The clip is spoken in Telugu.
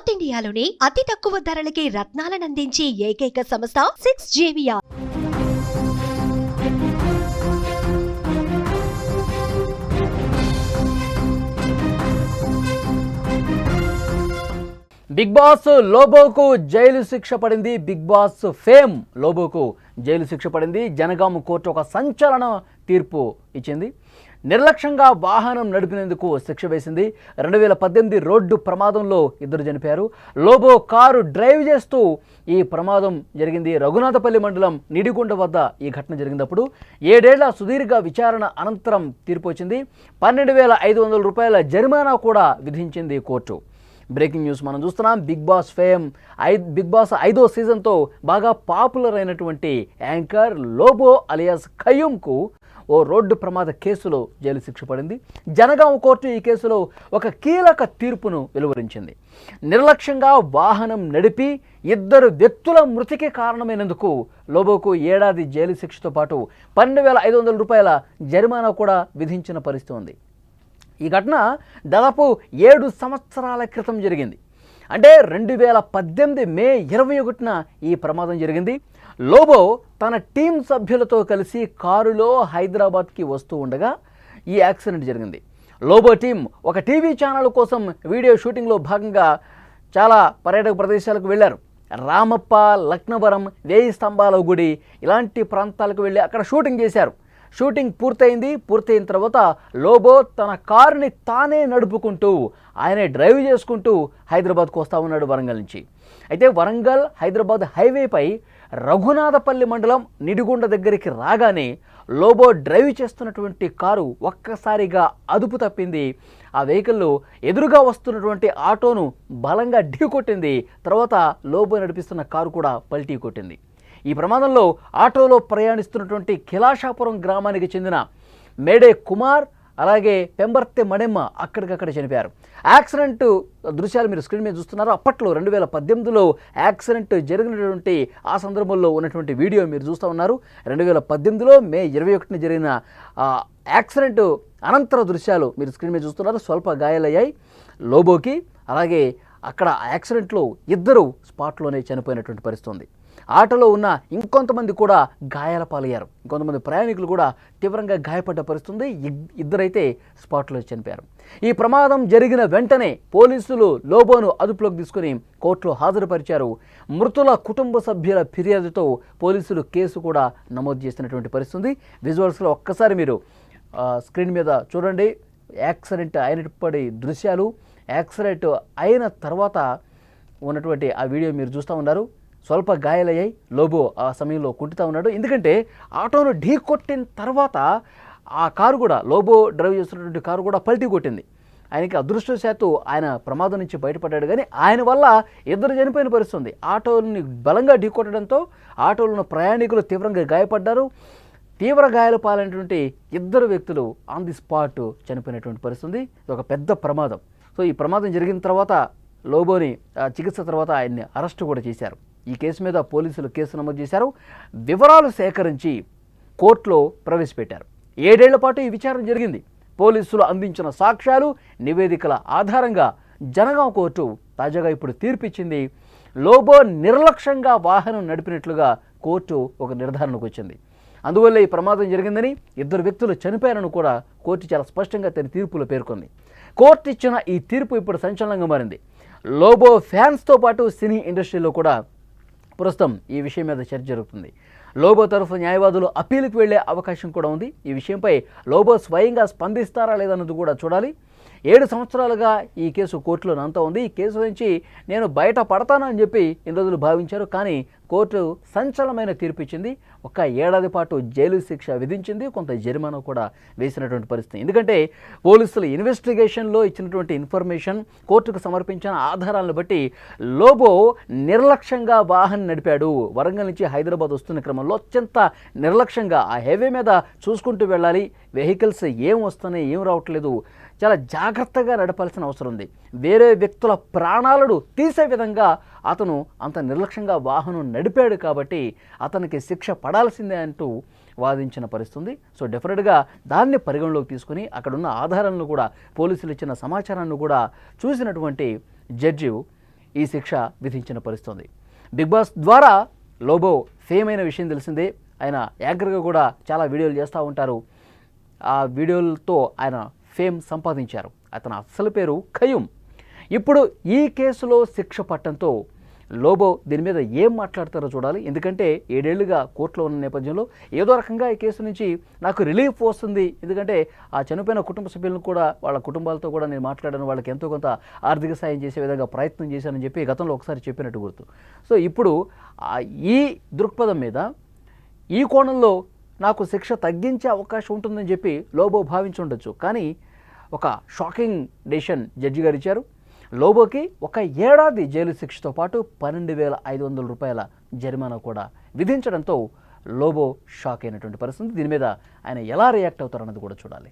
సౌత్ ఇండియాలోని అతి తక్కువ ధరలకి రత్నాలనందించే ఏకైక సంస్థ 6JVR. బిగ్ బాస్ లోబోకు జైలు శిక్ష పడింది. బిగ్ బాస్ ఫేమ్ లోబోకు జైలు శిక్ష పడింది. జనగామ కోర్టు ఒక సంచలన తీర్పు ఇచ్చింది. నిర్లక్ష్యంగా వాహనం నడిపినందుకు శిక్ష వేసింది. 2018 రోడ్డు ప్రమాదంలో ఇద్దరు చనిపోయారు. లోబో కారు డ్రైవ్ చేస్తూ ఈ ప్రమాదం జరిగింది. రఘునాథపల్లి మండలం నిడిగుండ వద్ద ఈ ఘటన జరిగినప్పుడు 7 ఏళ్ల సుదీర్ఘ విచారణ అనంతరం తీర్పు వచ్చింది. 12,500 రూపాయల జరిమానా కూడా విధించింది కోర్టు. బ్రేకింగ్ న్యూస్ మనం చూస్తున్నాం. Big boss fame big boss 5వ సీజన్తో బాగా పాపులర్ అయినటువంటి యాంకర్ లోబో అలియాస్ ఖయ్యూమ్కు ఓ రోడ్డు ప్రమాద కేసులో జైలు శిక్ష పడింది. జనగామ కోర్టు ఈ కేసులో ఒక కీలక తీర్పును వెలువరించింది. నిర్లక్ష్యంగా వాహనం నడిపి ఇద్దరు వ్యక్తుల మృతికి కారణమైనందుకు లోబోకు ఏడాది జైలు శిక్షతో పాటు 12,500 రూపాయల జరిమానా కూడా విధించిన పరిస్థితి ఉంది. ఈ ఘటన దాదాపు 7 సంవత్సరాల క్రితం జరిగింది. అంటే 2018 మే 21న ఈ ప్రమాదం జరిగింది. లోబో తన టీం సభ్యులతో కలిసి కారులో హైదరాబాద్కి వస్తూ ఉండగా ఈ యాక్సిడెంట్ జరిగింది. లోబో టీం ఒక టీవీ ఛానల్ కోసం వీడియో షూటింగ్లో భాగంగా చాలా పర్యాటక ప్రదేశాలకు వెళ్ళారు. రామప్ప, లక్నవరం, 1000 స్తంభాల గుడి ఇలాంటి ప్రాంతాలకు వెళ్ళి అక్కడ షూటింగ్ చేశారు. షూటింగ్ పూర్తయిన తర్వాత లోబో తన కారుని తానే నడుపుకుంటూ ఆయనే డ్రైవ్ చేసుకుంటూ హైదరాబాద్కు వస్తూ ఉన్నాడు వరంగల్ నుంచి. అయితే వరంగల్ హైదరాబాద్ హైవేపై రఘునాథపల్లి మండలం నిడిగుండ దగ్గరికి రాగానే లోబో డ్రైవ్ చేస్తున్నటువంటి కారు ఒక్కసారిగా అదుపు తప్పింది. ఆ వెహికల్లో ఎదురుగా వస్తున్నటువంటి ఆటోను బలంగా ఢీకొట్టింది. తర్వాత లోబో నడిపిస్తున్న కారు కూడా పల్టీ కొట్టింది. ఈ ప్రమాదంలో ఆటోలో ప్రయాణిస్తున్నటువంటి కిలాషాపురం గ్రామానికి చెందిన మేడే కుమార్ అలాగే పెంబర్తె మణెమ్మ అక్కడికక్కడ చనిపోయారు. యాక్సిడెంట్ దృశ్యాలు మీరు స్క్రీన్ మీద చూస్తున్నారు. అప్పట్లో 2018లో యాక్సిడెంట్ జరిగినటువంటి ఆ సందర్భంలో ఉన్నటువంటి వీడియో మీరు చూస్తూ ఉన్నారు. 2018లో మే 21న జరిగిన యాక్సిడెంట్ అనంతర దృశ్యాలు మీరు స్క్రీన్ మీద చూస్తున్నారు. స్వల్ప గాయాలయ్యాయి లోబోకి. అలాగే అక్కడ యాక్సిడెంట్లో ఇద్దరు స్పాట్లోనే చనిపోయినటువంటి పరిస్థితి ఉంది. ఆటోలో ఉన్న ఇంకొంతమంది కూడా గాయాల పాలయ్యారు. ఇంకొంతమంది ప్రయాణికులు కూడా తీవ్రంగా గాయపడ్డ పరిస్థితి. ఇద్దరైతే స్పాట్లో చనిపోయారు. ఈ ప్రమాదం జరిగిన వెంటనే పోలీసులు లోబోను అదుపులోకి తీసుకుని కోర్టులో హాజరుపరిచారు. మృతుల కుటుంబ సభ్యుల ఫిర్యాదుతో పోలీసులు కేసు కూడా నమోదు చేసినటువంటి పరిస్థితి. విజువల్స్లో ఒక్కసారి మీరు స్క్రీన్ మీద చూడండి. యాక్సిడెంట్ అయినప్పటి దృశ్యాలు, యాక్సిడెంట్ అయిన తర్వాత ఉన్నటువంటి ఆ వీడియో మీరు చూస్తూ ఉన్నారు. స్వల్ప గాయాలయ్యాయి. లోబో ఆ సమయంలో కుంటుతూ ఉన్నాడు. ఎందుకంటే ఆటోను ఢీ కొట్టిన తర్వాత ఆ కారు కూడా, లోబో డ్రైవ్ చేస్తున్నటువంటి కారు కూడా పల్టీ కొట్టింది. ఆయనకి అదృష్టవశాత్తు ఆయన ప్రమాదం నుంచి బయటపడ్డాడు. కానీ ఆయన వల్ల ఇద్దరు చనిపోయిన పరిస్థితి. ఆటోని బలంగా ఢీ కొట్టడంతో ఆటోలో ఉన్న ప్రయాణికులు తీవ్రంగా గాయపడ్డారు. తీవ్ర గాయాల పాలైనటువంటి ఇద్దరు వ్యక్తులు ఆన్ ది స్పాట్ చనిపోయినటువంటి పరిస్థితి. ఇది ఒక పెద్ద ప్రమాదం. సో ఈ ప్రమాదం జరిగిన తర్వాత లోబోని చికిత్స తర్వాత ఆయన్ని అరెస్టు కూడా చేశారు. ఈ కేసు మీద పోలీసులు కేసు నమోదు చేశారు. వివరాలు సేకరించి కోర్టులో ప్రవేశపెట్టారు. 7 ఏళ్ల పాటు ఈ విచారణ జరిగింది. పోలీసులు అందించిన సాక్ష్యాలు, నివేదికల ఆధారంగా జనగామ కోర్టు తాజాగా ఇప్పుడు తీర్పిచ్చింది. లోబో నిర్లక్ష్యంగా వాహనం నడిపినట్లుగా కోర్టు ఒక నిర్ధారణకు వచ్చింది. అందువల్ల ఈ ప్రమాదం జరిగిందని, ఇద్దరు వ్యక్తులు చనిపోయారని కూడా కోర్టు చాలా స్పష్టంగా తన తీర్పులో పేర్కొంది. కోర్టు ఇచ్చిన ఈ తీర్పు ఇప్పుడు సంచలనంగా మారింది. లోబో ఫ్యాన్స్తో పాటు సినీ ఇండస్ట్రీలో కూడా ప్రస్తుతం ఈ విషయం మీద చర్చ జరుగుతుంది. లోబో తరఫు న్యాయవాదులు అప్పీలుకు వెళ్లే అవకాశం కూడా ఉంది. ఈ విషయంపై లోబో స్వయంగా స్పందిస్తారా లేదన్నది కూడా చూడాలి. 7 సంవత్సరాలుగా ఈ కేసు కోర్టులో నంతా ఉంది. ఈ కేసు నుంచి నేను బయట పడతానని చెప్పి ఇన్ని రోజులు భావించారు. కానీ కోర్టు సంచలనమైన తీర్పు ఇచ్చింది. 1 ఏడాది పాటు జైలు శిక్ష విధించింది. కొంత జరిమానా కూడా వేసినటువంటి పరిస్థితి. ఎందుకంటే పోలీసులు ఇన్వెస్టిగేషన్లో ఇచ్చినటువంటి ఇన్ఫర్మేషన్, కోర్టుకు సమర్పించిన ఆధారాలను బట్టి లోబో నిర్లక్ష్యంగా వాహనం నడిపాడు. వరంగల్ నుంచి హైదరాబాద్ వస్తున్న క్రమంలో అత్యంత నిర్లక్ష్యంగా ఆ హైవే మీద చూసుకుంటూ వెళ్ళాలి. వెహికల్స్ ఏం వస్తున్నాయి, ఏం రావట్లేదు, చాలా జాగ్రత్తగా నడపాల్సిన అవసరం ఉంది. వేరే వ్యక్తుల ప్రాణాలను తీసే విధంగా అతను అంత నిర్లక్ష్యంగా వాహనం నడిపాడు కాబట్టి అతనికి శిక్ష పడాల్సిందే అంటూ వాదించిన పరిస్థితి. సో డెఫినెట్గా దాన్ని పరిగణలోకి తీసుకుని అక్కడున్న ఆధారాలను కూడా, పోలీసులు ఇచ్చిన సమాచారాన్ని కూడా చూసినటువంటి జడ్జి ఈ శిక్ష విధించిన పరిస్థితుంది. బిగ్ బాస్ ద్వారా లోబో ఫేమ్ అయిన విషయం తెలిసిందే. ఆయన యాంకర్గా కూడా చాలా వీడియోలు చేస్తూ ఉంటారు. ఆ వీడియోలతో ఆయన ఫేమ్ సంపాదించారు. అతని అసలు పేరు ఖయూమ్. ఇప్పుడు ఈ కేసులో శిక్ష పట్టడంతో లోబో దీని మీద ఏం మాట్లాడతారో చూడాలి. ఎందుకంటే 7 ఏళ్లుగా కోర్టులో ఉన్న నేపథ్యంలో ఏదో రకంగా ఈ కేసు నుంచి నాకు రిలీఫ్ వస్తుంది. ఎందుకంటే ఆ చనిపోయిన కుటుంబ సభ్యులను కూడా వాళ్ళ కుటుంబాలతో కూడా నేను మాట్లాడాను, వాళ్ళకి ఎంతో కొంత ఆర్థిక సాయం చేసే విధంగా ప్రయత్నం చేశానని చెప్పి గతంలో ఒకసారి చెప్పినట్టు గుర్తు. సో ఇప్పుడు ఈ దృక్పథం మీద ఈ కోణంలో నాకు శిక్ష తగ్గించే అవకాశం ఉంటుందని చెప్పి లోబో భావించి ఉండొచ్చు. కానీ ఒక షాకింగ్ డెసిషన్ జడ్జి గారు ఇచ్చారు. లోబోకి 1 ఏడాది జైలు శిక్షతో పాటు 12,500 రూపాయల జరిమానా కూడా విధించడంతో లోబో షాక్ అయినటువంటి పరిస్థితి. దీని మీద ఆయన ఎలా రియాక్ట్ అవుతారన్నది కూడా చూడాలి.